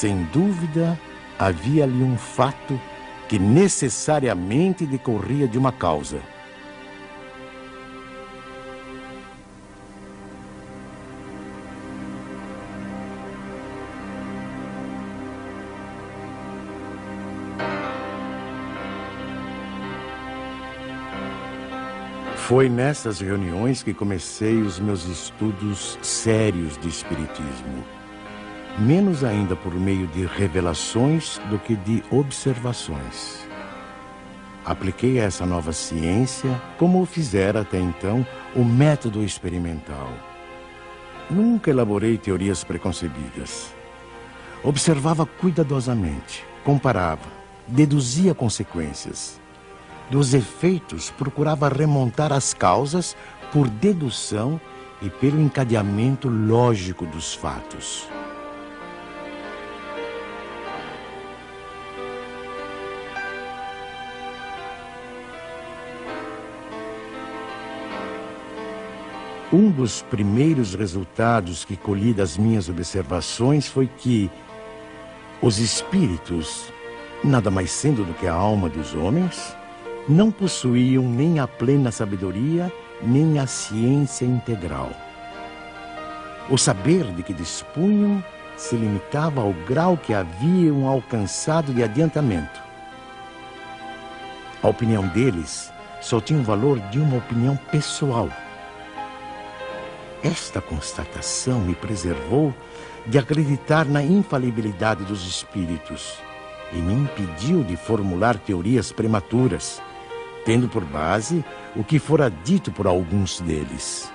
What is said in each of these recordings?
Sem dúvida, havia ali um fato que necessariamente decorria de uma causa. Foi nessas reuniões que comecei os meus estudos sérios de espiritismo. Menos ainda por meio de revelações do que de observações. Apliquei a essa nova ciência, como o fizera até então, o método experimental. Nunca elaborei teorias preconcebidas. Observava cuidadosamente, comparava, deduzia consequências. Dos efeitos, procurava remontar as causas por dedução e pelo encadeamento lógico dos fatos. Um dos primeiros resultados que colhi das minhas observações foi que os espíritos, nada mais sendo do que a alma dos homens, não possuíam nem a plena sabedoria, nem a ciência integral. O saber de que dispunham se limitava ao grau que haviam alcançado de adiantamento. A opinião deles só tinha o valor de uma opinião pessoal. Esta constatação me preservou de acreditar na infalibilidade dos espíritos e me impediu de formular teorias prematuras, tendo por base o que fora dito por alguns deles.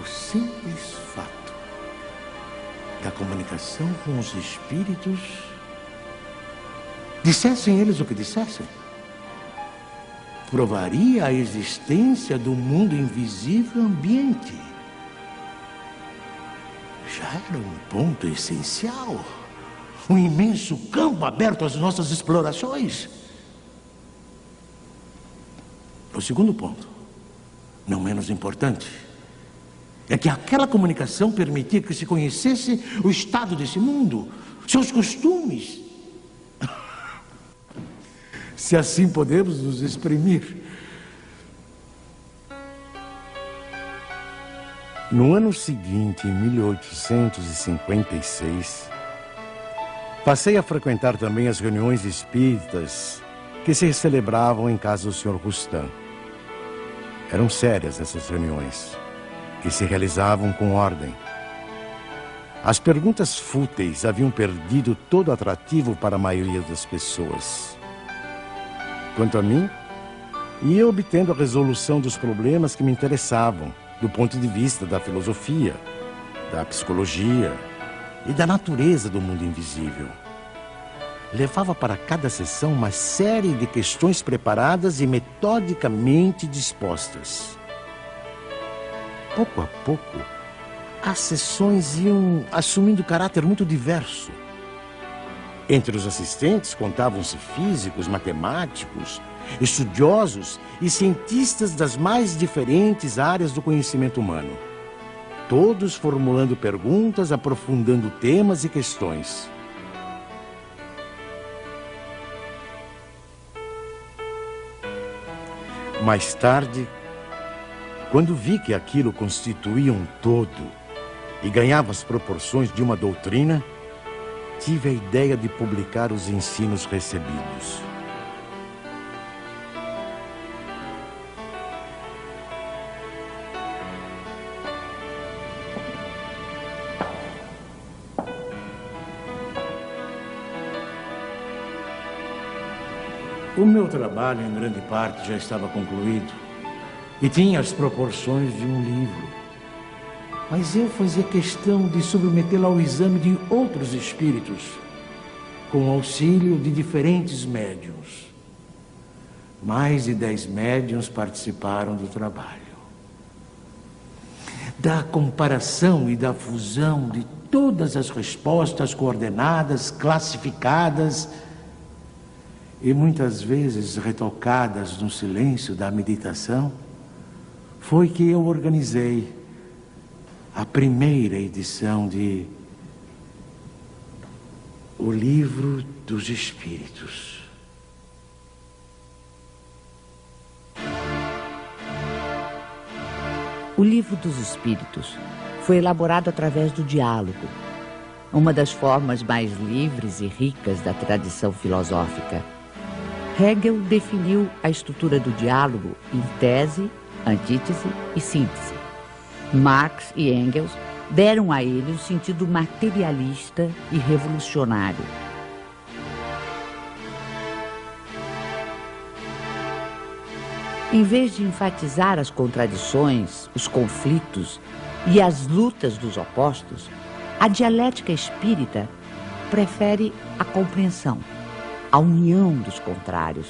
O simples fato da comunicação com os espíritos, dissessem eles o que dissessem, provaria a existência do mundo invisível ambiente. Já era um ponto essencial, um imenso campo aberto às nossas explorações. O segundo ponto, não menos importante, é que aquela comunicação permitia que se conhecesse o estado desse mundo, seus costumes. Se assim podemos nos exprimir. No ano seguinte, em 1856, passei a frequentar também as reuniões espíritas que se celebravam em casa do Sr. Rustam. Eram sérias essas reuniões, que se realizavam com ordem. As perguntas fúteis haviam perdido todo atrativo para a maioria das pessoas. Quanto a mim, ia obtendo a resolução dos problemas que me interessavam, do ponto de vista da filosofia, da psicologia e da natureza do mundo invisível. Levava para cada sessão uma série de questões preparadas e metodicamente dispostas. Pouco a pouco, as sessões iam assumindo caráter muito diverso. Entre os assistentes contavam-se físicos, matemáticos, estudiosos e cientistas das mais diferentes áreas do conhecimento humano. Todos formulando perguntas, aprofundando temas e questões. Mais tarde, quando vi que aquilo constituía um todo e ganhava as proporções de uma doutrina, tive a ideia de publicar os ensinos recebidos. O meu trabalho, em grande parte, já estava concluído e tinha as proporções de um livro. Mas eu fazia questão de submetê-lo ao exame de outros espíritos, com o auxílio de diferentes médiuns. Mais de 10 médiuns participaram do trabalho. Da comparação e da fusão de todas as respostas coordenadas, classificadas e muitas vezes retocadas no silêncio da meditação, foi que eu organizei a primeira edição de O Livro dos Espíritos. O Livro dos Espíritos foi elaborado através do diálogo, uma das formas mais livres e ricas da tradição filosófica. Hegel definiu a estrutura do diálogo em tese, antítese e síntese. Marx e Engels deram a ele um sentido materialista e revolucionário. Em vez de enfatizar as contradições, os conflitos e as lutas dos opostos, a dialética espírita prefere a compreensão, a união dos contrários,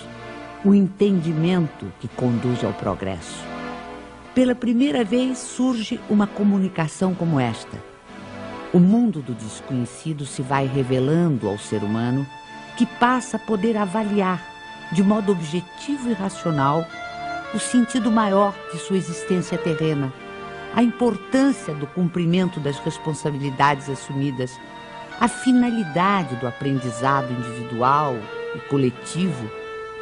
o entendimento que conduz ao progresso. Pela primeira vez surge uma comunicação como esta. O mundo do desconhecido se vai revelando ao ser humano, que passa a poder avaliar, de modo objetivo e racional, o sentido maior de sua existência terrena, a importância do cumprimento das responsabilidades assumidas, a finalidade do aprendizado individual e coletivo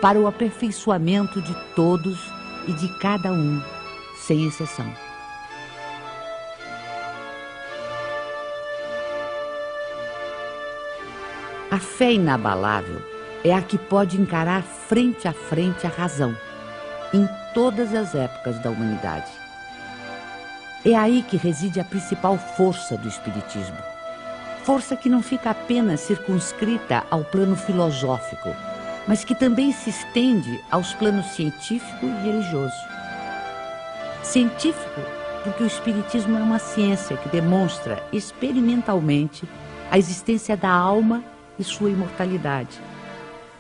para o aperfeiçoamento de todos e de cada um, sem exceção. A fé inabalável é a que pode encarar frente a frente a razão, em todas as épocas da humanidade. É aí que reside a principal força do Espiritismo. Força que não fica apenas circunscrita ao plano filosófico, mas que também se estende aos planos científico e religioso. Científico, porque o Espiritismo é uma ciência que demonstra experimentalmente a existência da alma e sua imortalidade.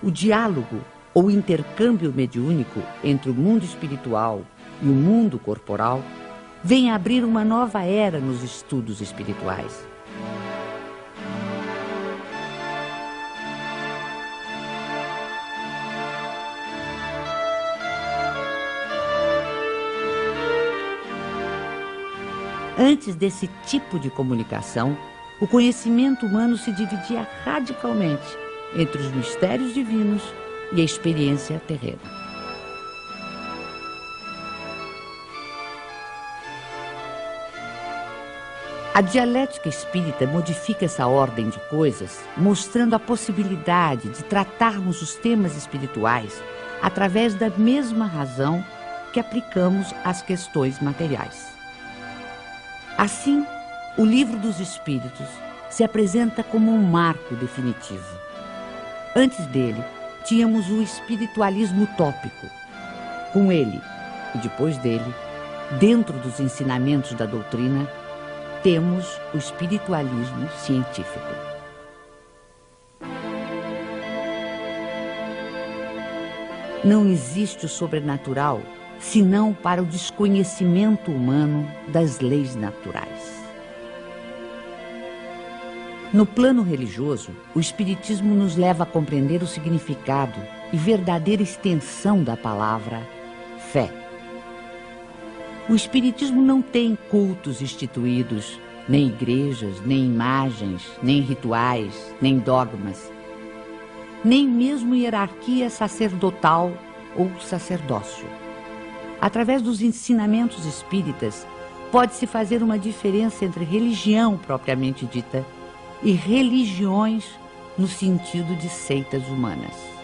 O diálogo ou intercâmbio mediúnico entre o mundo espiritual e o mundo corporal vem abrir uma nova era nos estudos espirituais. Antes desse tipo de comunicação, o conhecimento humano se dividia radicalmente entre os mistérios divinos e a experiência terrena. A dialética espírita modifica essa ordem de coisas, mostrando a possibilidade de tratarmos os temas espirituais através da mesma razão que aplicamos às questões materiais. Assim, o Livro dos Espíritos se apresenta como um marco definitivo. Antes dele, tínhamos o espiritualismo utópico. Com ele, e depois dele, dentro dos ensinamentos da doutrina, temos o espiritualismo científico. Não existe o sobrenatural senão para o desconhecimento humano das leis naturais. No plano religioso, o Espiritismo nos leva a compreender o significado e verdadeira extensão da palavra fé. O Espiritismo não tem cultos instituídos, nem igrejas, nem imagens, nem rituais, nem dogmas, nem mesmo hierarquia sacerdotal ou sacerdócio. Através dos ensinamentos espíritas, pode-se fazer uma diferença entre religião propriamente dita e religiões no sentido de seitas humanas.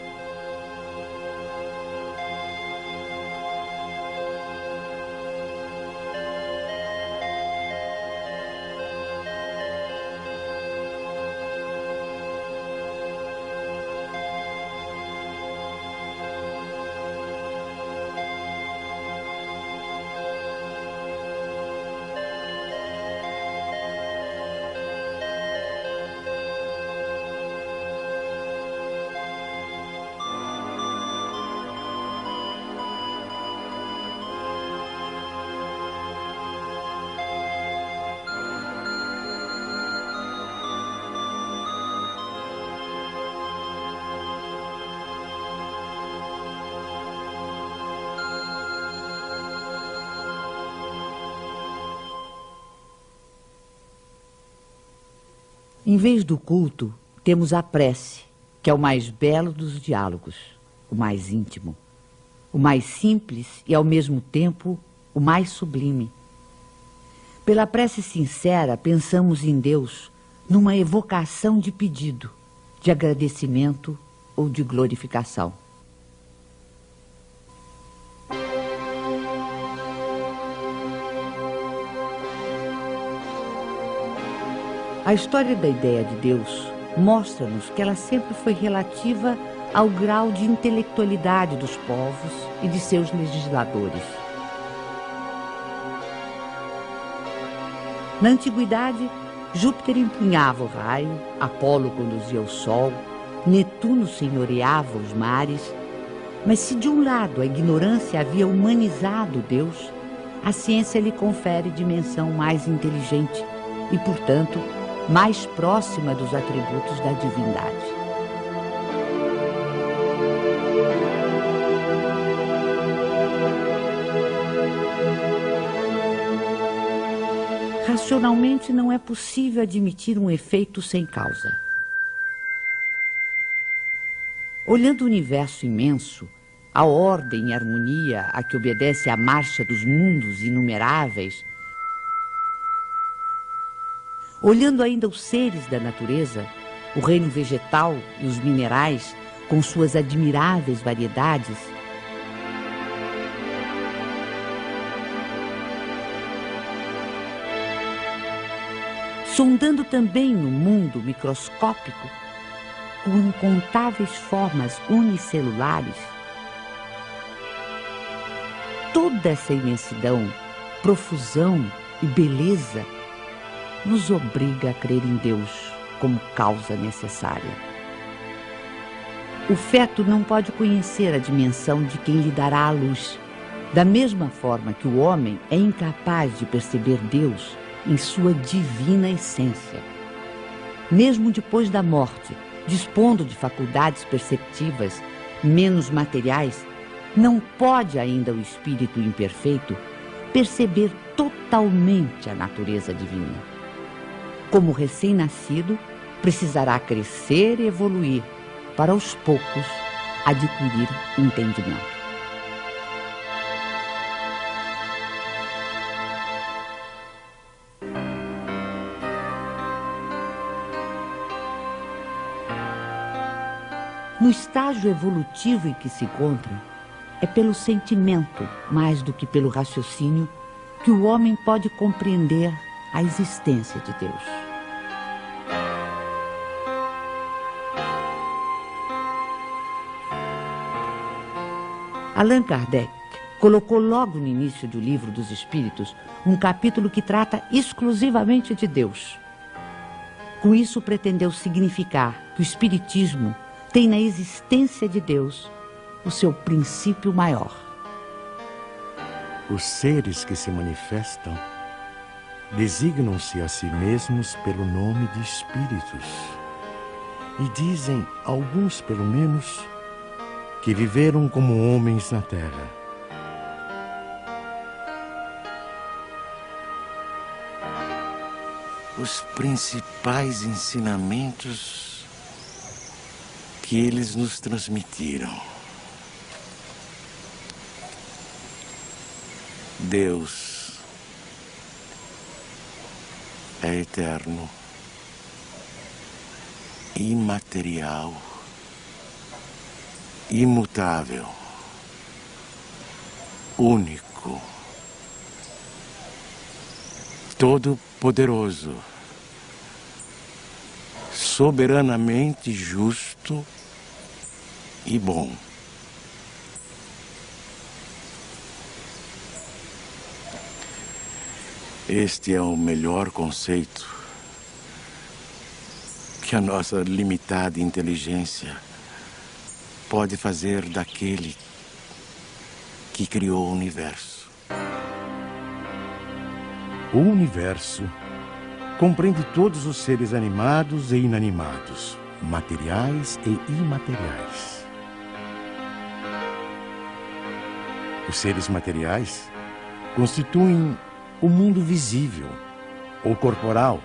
Em vez do culto, temos a prece, que é o mais belo dos diálogos, o mais íntimo, o mais simples e, ao mesmo tempo, o mais sublime. Pela prece sincera, pensamos em Deus numa evocação de pedido, de agradecimento ou de glorificação. A história da ideia de Deus mostra-nos que ela sempre foi relativa ao grau de intelectualidade dos povos e de seus legisladores. Na antiguidade, Júpiter empunhava o raio, Apolo conduzia o sol, Netuno senhoreava os mares. Mas se de um lado a ignorância havia humanizado Deus, a ciência lhe confere dimensão mais inteligente e, portanto, mais próxima dos atributos da divindade. Racionalmente não é possível admitir um efeito sem causa. Olhando o universo imenso, a ordem e harmonia a que obedece a marcha dos mundos inumeráveis, olhando ainda os seres da natureza, o reino vegetal e os minerais, com suas admiráveis variedades, sondando também no mundo microscópico, com incontáveis formas unicelulares, toda essa imensidão, profusão e beleza nos obriga a crer em Deus como causa necessária. O feto não pode conhecer a dimensão de quem lhe dará a luz, da mesma forma que o homem é incapaz de perceber Deus em sua divina essência. Mesmo depois da morte, dispondo de faculdades perceptivas menos materiais, não pode ainda o espírito imperfeito perceber totalmente a natureza divina. Como recém-nascido, precisará crescer e evoluir para aos poucos adquirir entendimento. No estágio evolutivo em que se encontra, é pelo sentimento, mais do que pelo raciocínio, que o homem pode compreender a existência de Deus. Allan Kardec colocou logo no início do Livro dos Espíritos um capítulo que trata exclusivamente de Deus. Com isso, pretendeu significar que o Espiritismo tem na existência de Deus o seu princípio maior. Os seres que se manifestam designam-se a si mesmos pelo nome de espíritos e dizem, alguns pelo menos, que viveram como homens na terra. Os principais ensinamentos que eles nos transmitiram. Deus é eterno, imaterial, imutável, único, todo-poderoso, soberanamente justo e bom. Este é o melhor conceito que a nossa limitada inteligência pode fazer daquele que criou o universo. O universo compreende todos os seres animados e inanimados, materiais e imateriais. Os seres materiais constituem o mundo visível ou corporal,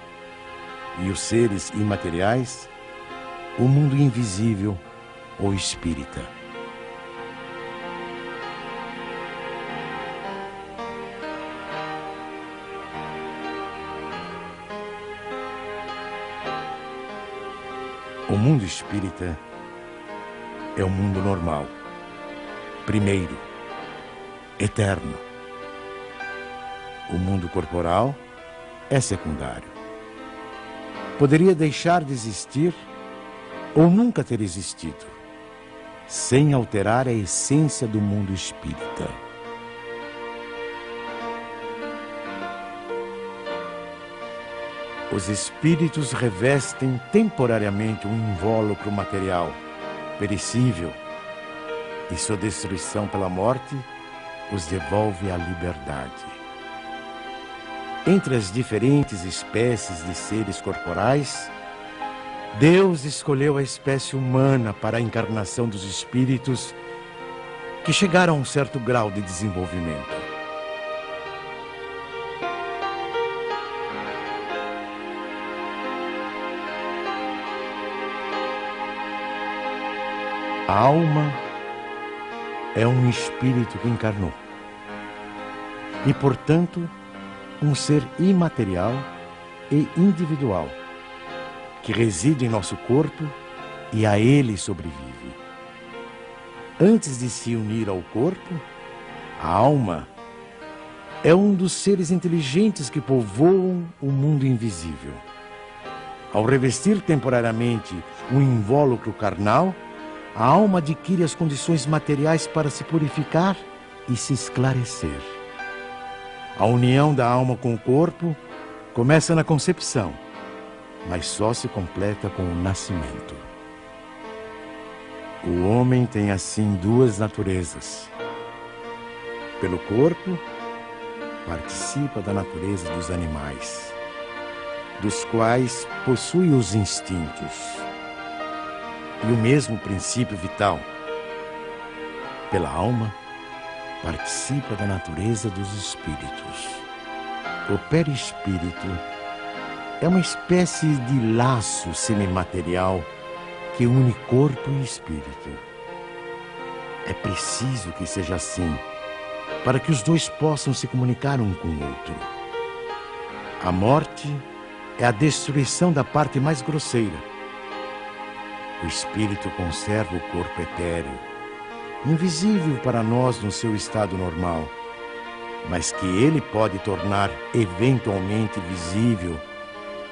e os seres imateriais, o mundo invisível ou espírita. O mundo espírita é o mundo normal, primeiro, eterno. O mundo corporal é secundário. Poderia deixar de existir ou nunca ter existido, sem alterar a essência do mundo espírita. Os espíritos revestem temporariamente um invólucro material, perecível, e sua destruição pela morte os devolve à liberdade. Entre as diferentes espécies de seres corporais, Deus escolheu a espécie humana para a encarnação dos espíritos que chegaram a um certo grau de desenvolvimento. A alma é um espírito que encarnou e, portanto, um ser imaterial e individual que reside em nosso corpo e a ele sobrevive. Antes de se unir ao corpo, a alma é um dos seres inteligentes que povoam o mundo invisível. Ao revestir temporariamente um invólucro carnal, a alma adquire as condições materiais para se purificar e se esclarecer. A união da alma com o corpo começa na concepção, mas só se completa com o nascimento. O homem tem assim duas naturezas. Pelo corpo, participa da natureza dos animais, dos quais possui os instintos e o mesmo princípio vital. Pela alma, participa da natureza dos espíritos. O perispírito é uma espécie de laço semimaterial que une corpo e espírito. É preciso que seja assim, para que os dois possam se comunicar um com o outro. A morte é a destruição da parte mais grosseira. O espírito conserva o corpo etéreo, invisível para nós no seu estado normal, mas que ele pode tornar eventualmente visível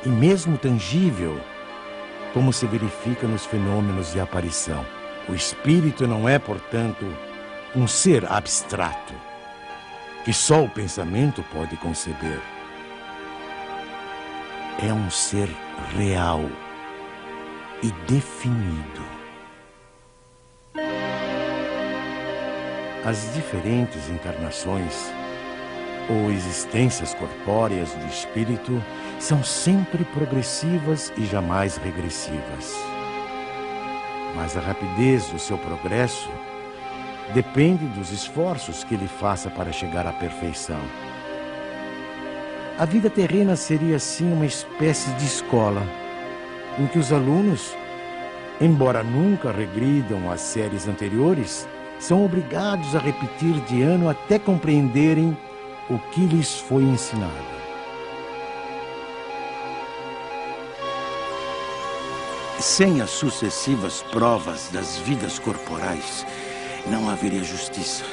e mesmo tangível, como se verifica nos fenômenos de aparição. O espírito não é, portanto, um ser abstrato, que só o pensamento pode conceber. É um ser real e definido. As diferentes encarnações ou existências corpóreas do espírito são sempre progressivas e jamais regressivas. Mas a rapidez do seu progresso depende dos esforços que ele faça para chegar à perfeição. A vida terrena seria assim uma espécie de escola, em que os alunos, embora nunca regridam às séries anteriores, são obrigados a repetir de ano até compreenderem o que lhes foi ensinado. Sem as sucessivas provas das vidas corporais, não haveria justiça.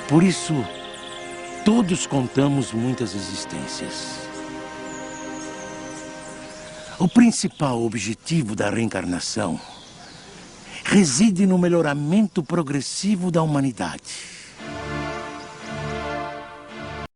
Por isso, todos contamos muitas existências. O principal objetivo da reencarnação reside no melhoramento progressivo da humanidade.